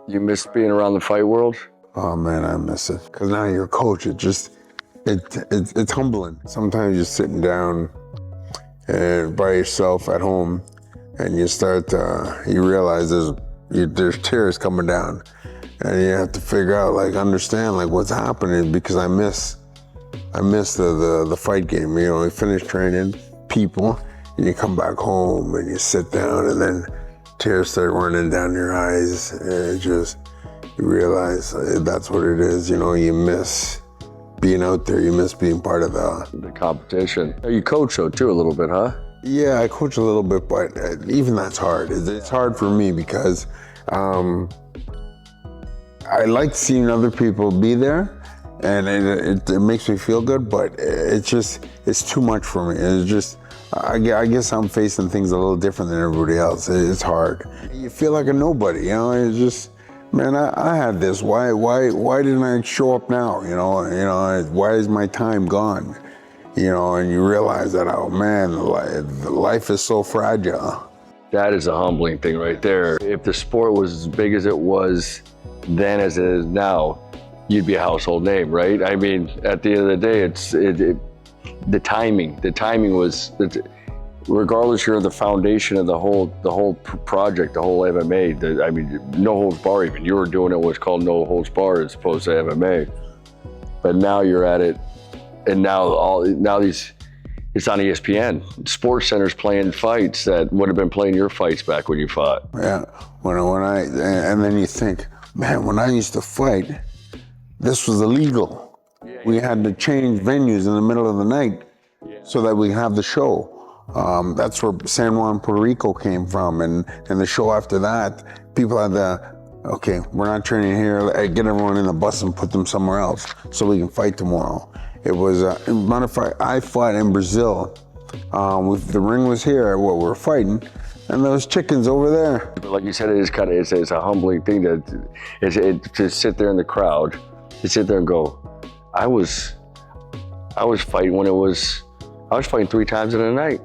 You miss being around the fight world? Oh man, I miss it. Cause now you're a coach. It's humbling. Sometimes you're sitting down by yourself at home, and you realize there's tears coming down, and you have to figure out, understand, what's happening, because I miss the fight game. You know, we finish training, people, and you come back home and you sit down, and then tears start running down your eyes, and you realize that's what it is. You know, you miss being out there, you miss being part of The competition. You coach though too a little bit, huh? Yeah, I coach a little bit, but even that's hard. It's hard for me because I like seeing other people be there, and it makes me feel good, but it's too much for me. I guess I'm facing things a little different than everybody else. It's hard. You feel like a nobody, you know. It's just, man, I had this. Why didn't I show up now? You know, why is my time gone? You know, and you realize that, oh man, life is so fragile. That is a humbling thing right there. If the sport was as big as it was then as it is now, you'd be a household name, right? I mean, at the end of the day, the timing was, regardless, you're the foundation of the whole project, the whole MMA. I mean, no holds bar. Even you were doing it what's called no holds bar as opposed to MMA, but now you're at it, and now it's on ESPN. Sports Center's playing fights that would have been playing your fights back when you fought. Yeah, and then you think, man, when I used to fight, this was illegal. We had to change venues in the middle of the night so that we have the show. That's where San Juan, Puerto Rico came from, and the show after that, people had okay, we're not training here, get everyone in the bus and put them somewhere else so we can fight tomorrow. It was, matter of fact, I fought in Brazil. The ring was here, we were fighting, and those chickens over there. But like you said, it's a humbling thing to sit there in the crowd, to sit there and go, I was fighting I was fighting 3 times in a night.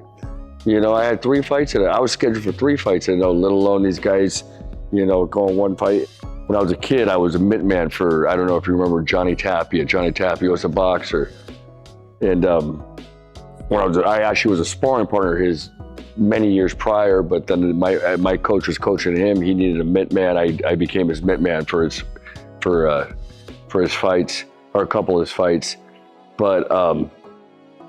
You know, I had 3 fights in it. I was scheduled for 3 fights in it, let alone these guys, you know, going one fight. When I was a kid, I was a mitt man for, I don't know if you remember Johnny Tapia. Johnny Tapia was a boxer. And I actually was a sparring partner his many years prior, but then my coach was coaching him. He needed a mitt man. I became his mitt man for his fights, or a couple of his fights. But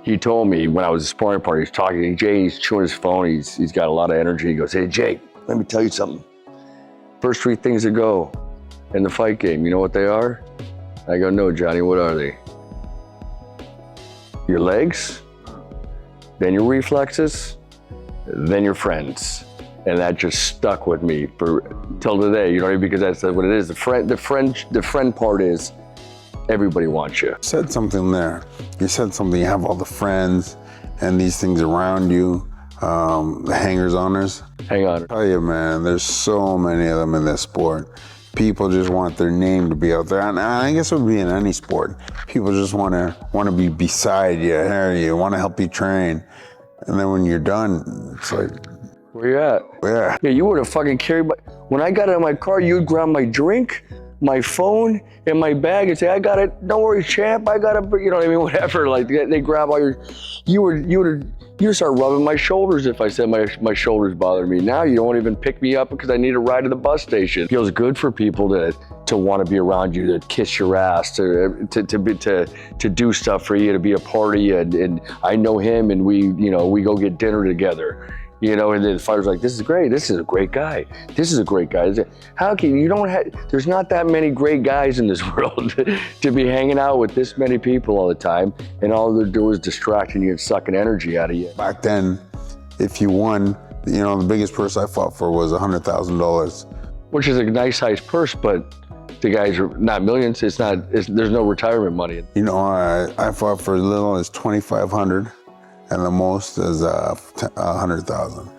he told me when I was a sparring partner, he's talking to Jay, he's chewing his phone, he's got a lot of energy. He goes, hey Jay, let me tell you something. First 3 things that go in the fight game, you know what they are? I go, no, Johnny, what are they? Your legs, then your reflexes, then your friends. And that just stuck with me till today, you know what I mean? Because that's what it is. The friend part is everybody wants you. You said something there. You said something, you have all the friends and these things around you, the hangers-oners. Hang on. I tell you, man, there's so many of them in this sport. People just want their name to be out there, and I guess it would be in any sport. People just want to be beside you, hear you, want to help you train, and then when you're done, it's like, where you at? Yeah, you would have fucking carried when I got out of my car, you'd grab my drink, my phone, and my bag and say, I got it, don't worry, champ, I got it, you know what I mean, whatever. Like, they grab all you would start rubbing my shoulders if I said my shoulders bother me. Now you don't even pick me up because I need a ride to the bus station. It feels good for people to want to be around you, to kiss your ass, to do stuff for you, to be a part of you. And I know him, and we go get dinner together. You know, and then the fighter's like, this is great. This is a great guy. This is a great guy. How can you there's not that many great guys in this world to be hanging out with this many people all the time, and all they're doing is distracting you and sucking energy out of you. Back then, if you won, you know, the biggest purse I fought for was $100,000. Which is a nice sized purse, but the guys are not millions. There's no retirement money. You know, I fought for as little as $2,500. And the most is 100,000.